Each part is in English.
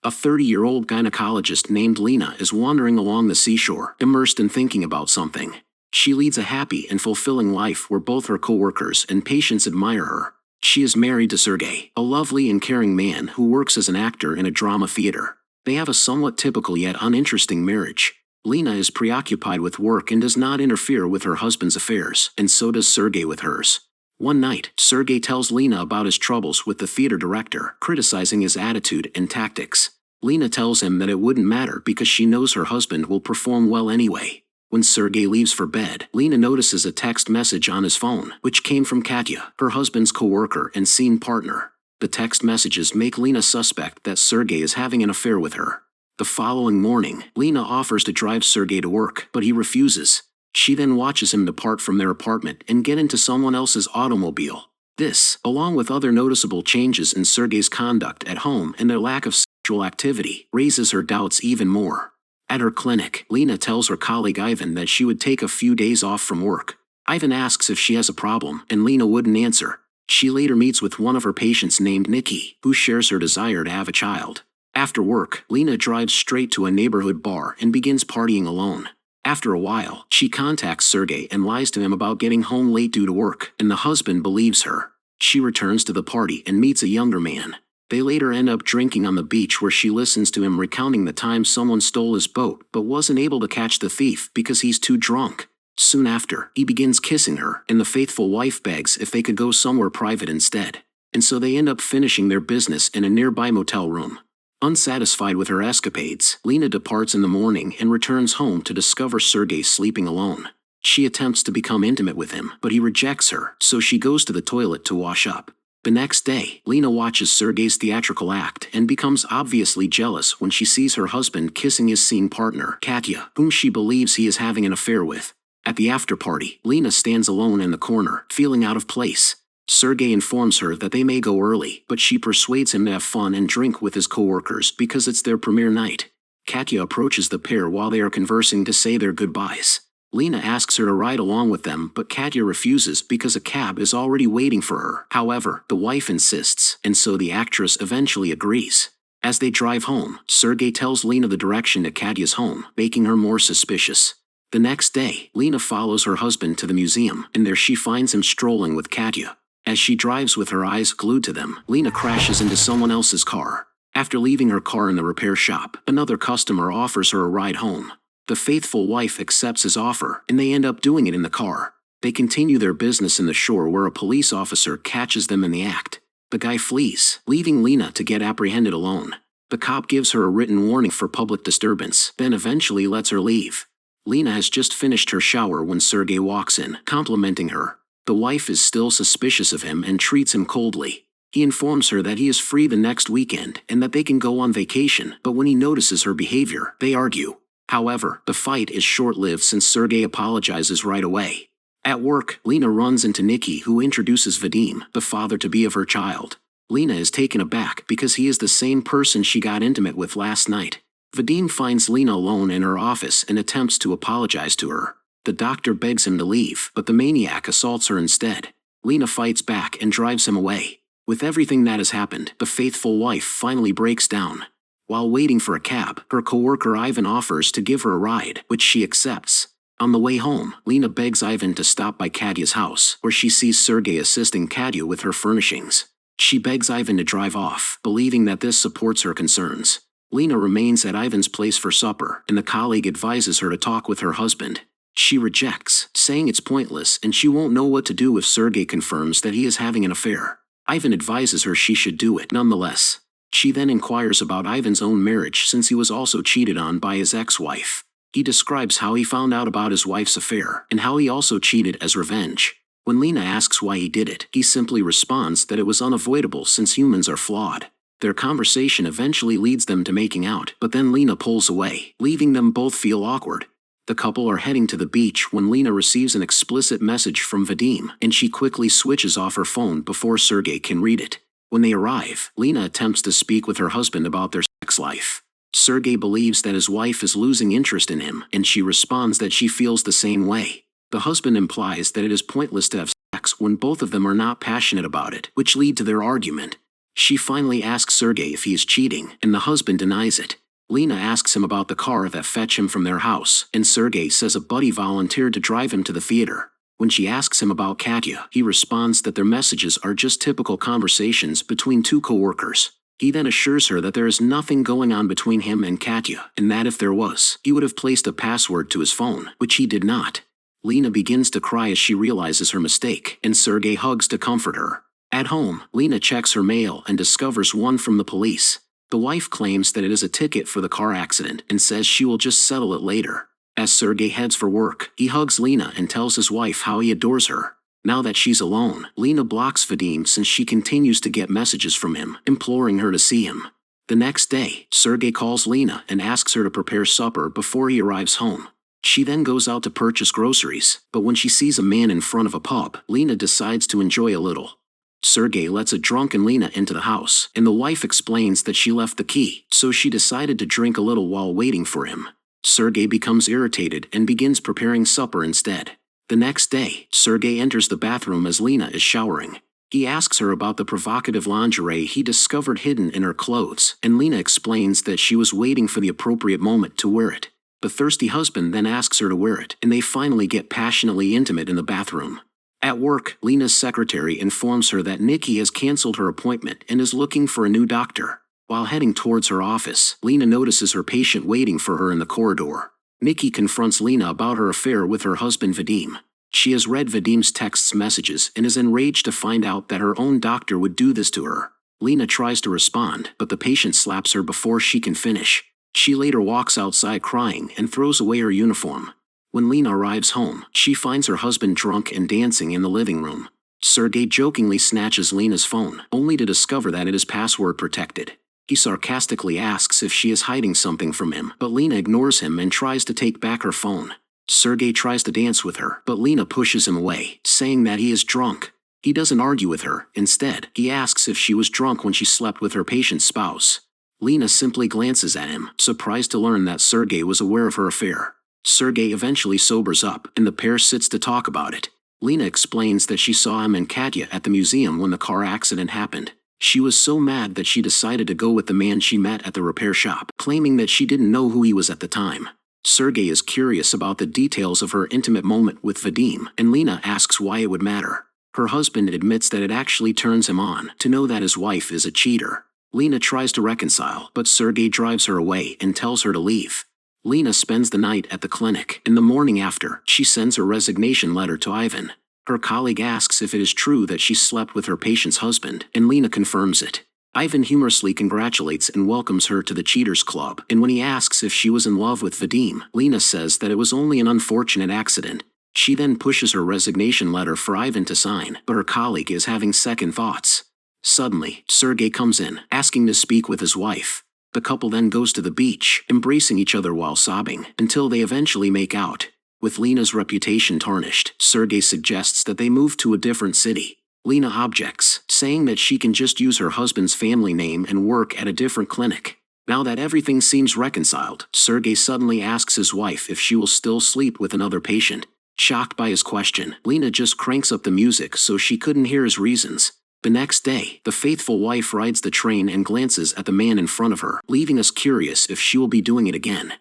A 30-year-old gynecologist named Lena is wandering along the seashore, immersed in thinking about something. She leads a happy and fulfilling life where both her coworkers and patients admire her. She is married to Sergey, a lovely and caring man who works as an actor in a drama theater. They have a somewhat typical yet uninteresting marriage. Lena is preoccupied with work and does not interfere with her husband's affairs, and so does Sergey with hers. One night, Sergey tells Lena about his troubles with the theater director, criticizing his attitude and tactics. Lena tells him that it wouldn't matter because she knows her husband will perform well anyway. When Sergey leaves for bed, Lena notices a text message on his phone, which came from Katya, her husband's co-worker and scene partner. The text messages make Lena suspect that Sergey is having an affair with her. The following morning, Lena offers to drive Sergey to work, but he refuses. She then watches him depart from their apartment and get into someone else's automobile. This, along with other noticeable changes in Sergey's conduct at home and their lack of sexual activity, raises her doubts even more. At her clinic, Lena tells her colleague Ivan that she would take a few days off from work. Ivan asks if she has a problem, and Lena wouldn't answer. She later meets with one of her patients named Nikki, who shares her desire to have a child. After work, Lena drives straight to a neighborhood bar and begins partying alone. After a while, she contacts Sergey and lies to him about getting home late due to work, and the husband believes her. She returns to the party and meets a younger man. They later end up drinking on the beach where she listens to him recounting the time someone stole his boat but wasn't able to catch the thief because he's too drunk. Soon after, he begins kissing her, and the faithful wife begs if they could go somewhere private instead. And so they end up finishing their business in a nearby motel room. Unsatisfied with her escapades, Lena departs in the morning and returns home to discover Sergey sleeping alone. She attempts to become intimate with him, but he rejects her, so she goes to the toilet to wash up. The next day, Lena watches Sergey's theatrical act and becomes obviously jealous when she sees her husband kissing his scene partner, Katya, whom she believes he is having an affair with. At the after-party, Lena stands alone in the corner, feeling out of place. Sergey informs her that they may go early, but she persuades him to have fun and drink with his coworkers because it's their premiere night. Katya approaches the pair while they are conversing to say their goodbyes. Lena asks her to ride along with them, but Katya refuses because a cab is already waiting for her. However, the wife insists, and so the actress eventually agrees. As they drive home, Sergey tells Lena the direction to Katya's home, making her more suspicious. The next day, Lena follows her husband to the museum, and there she finds him strolling with Katya. As she drives with her eyes glued to them, Lena crashes into someone else's car. After leaving her car in the repair shop, another customer offers her a ride home. The faithful wife accepts his offer, and they end up doing it in the car. They continue their business in the shore where a police officer catches them in the act. The guy flees, leaving Lena to get apprehended alone. The cop gives her a written warning for public disturbance, then eventually lets her leave. Lena has just finished her shower when Sergey walks in, complimenting her. The wife is still suspicious of him and treats him coldly. He informs her that he is free the next weekend and that they can go on vacation, but when he notices her behavior, they argue. However, the fight is short-lived since Sergey apologizes right away. At work, Lena runs into Nikki, who introduces Vadim, the father-to-be of her child. Lena is taken aback because he is the same person she got intimate with last night. Vadim finds Lena alone in her office and attempts to apologize to her. The doctor begs him to leave, but the maniac assaults her instead. Lena fights back and drives him away. With everything that has happened, the faithful wife finally breaks down. While waiting for a cab, her coworker Ivan offers to give her a ride, which she accepts. On the way home, Lena begs Ivan to stop by Katya's house, where she sees Sergey assisting Katya with her furnishings. She begs Ivan to drive off, believing that this supports her concerns. Lena remains at Ivan's place for supper, and the colleague advises her to talk with her husband. She rejects, saying it's pointless and she won't know what to do if Sergey confirms that he is having an affair. Ivan advises her she should do it nonetheless. She then inquires about Ivan's own marriage since he was also cheated on by his ex-wife. He describes how he found out about his wife's affair and how he also cheated as revenge. When Lena asks why he did it, he simply responds that it was unavoidable since humans are flawed. Their conversation eventually leads them to making out, but then Lena pulls away, leaving them both feel awkward. The couple are heading to the beach when Lena receives an explicit message from Vadim, and she quickly switches off her phone before Sergey can read it. When they arrive, Lena attempts to speak with her husband about their sex life. Sergey believes that his wife is losing interest in him, and she responds that she feels the same way. The husband implies that it is pointless to have sex when both of them are not passionate about it, which lead to their argument. She finally asks Sergey if he is cheating, and the husband denies it. Lena asks him about the car that fetched him from their house, and Sergey says a buddy volunteered to drive him to the theater. When she asks him about Katya, he responds that their messages are just typical conversations between two co-workers. He then assures her that there is nothing going on between him and Katya, and that if there was, he would have placed a password to his phone, which he did not. Lena begins to cry as she realizes her mistake, and Sergey hugs to comfort her. At home, Lena checks her mail and discovers one from the police. The wife claims that it is a ticket for the car accident and says she will just settle it later. As Sergey heads for work, he hugs Lena and tells his wife how he adores her. Now that she's alone, Lena blocks Vadim since she continues to get messages from him, imploring her to see him. The next day, Sergey calls Lena and asks her to prepare supper before he arrives home. She then goes out to purchase groceries, but when she sees a man in front of a pub, Lena decides to enjoy a little. Sergey lets a drunken Lena into the house, and the wife explains that she left the key, so she decided to drink a little while waiting for him. Sergey becomes irritated and begins preparing supper instead. The next day, Sergey enters the bathroom as Lena is showering. He asks her about the provocative lingerie he discovered hidden in her clothes, and Lena explains that she was waiting for the appropriate moment to wear it. The thirsty husband then asks her to wear it, and they finally get passionately intimate in the bathroom. At work, Lena's secretary informs her that Nikki has canceled her appointment and is looking for a new doctor. While heading towards her office, Lena notices her patient waiting for her in the corridor. Nikki confronts Lena about her affair with her husband Vadim. She has read Vadim's text messages and is enraged to find out that her own doctor would do this to her. Lena tries to respond, but the patient slaps her before she can finish. She later walks outside crying and throws away her uniform. When Lena arrives home, she finds her husband drunk and dancing in the living room. Sergey jokingly snatches Lena's phone, only to discover that it is password protected. He sarcastically asks if she is hiding something from him, but Lena ignores him and tries to take back her phone. Sergey tries to dance with her, but Lena pushes him away, saying that he is drunk. He doesn't argue with her. Instead, he asks if she was drunk when she slept with her patient's spouse. Lena simply glances at him, surprised to learn that Sergey was aware of her affair. Sergey eventually sobers up, and the pair sits to talk about it. Lena explains that she saw him and Katya at the museum when the car accident happened. She was so mad that she decided to go with the man she met at the repair shop, claiming that she didn't know who he was at the time. Sergey is curious about the details of her intimate moment with Vadim, and Lena asks why it would matter. Her husband admits that it actually turns him on to know that his wife is a cheater. Lena tries to reconcile, but Sergey drives her away and tells her to leave. Lena spends the night at the clinic. In the morning after, she sends her resignation letter to Ivan. Her colleague asks if it is true that she slept with her patient's husband, and Lena confirms it. Ivan humorously congratulates and welcomes her to the Cheaters Club, and when he asks if she was in love with Vadim, Lena says that it was only an unfortunate accident. She then pushes her resignation letter for Ivan to sign, but her colleague is having second thoughts. Suddenly, Sergey comes in, asking to speak with his wife. The couple then goes to the beach, embracing each other while sobbing, until they eventually make out. With Lena's reputation tarnished, Sergey suggests that they move to a different city. Lena objects, saying that she can just use her husband's family name and work at a different clinic. Now that everything seems reconciled, Sergey suddenly asks his wife if she will still sleep with another patient. Shocked by his question, Lena just cranks up the music so she couldn't hear his reasons. The next day, the faithful wife rides the train and glances at the man in front of her, leaving us curious if she will be doing it again.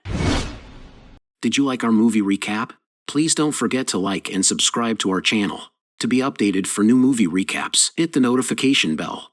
Did you like our movie recap? Please don't forget to like and subscribe to our channel. To be updated for new movie recaps, hit the notification bell.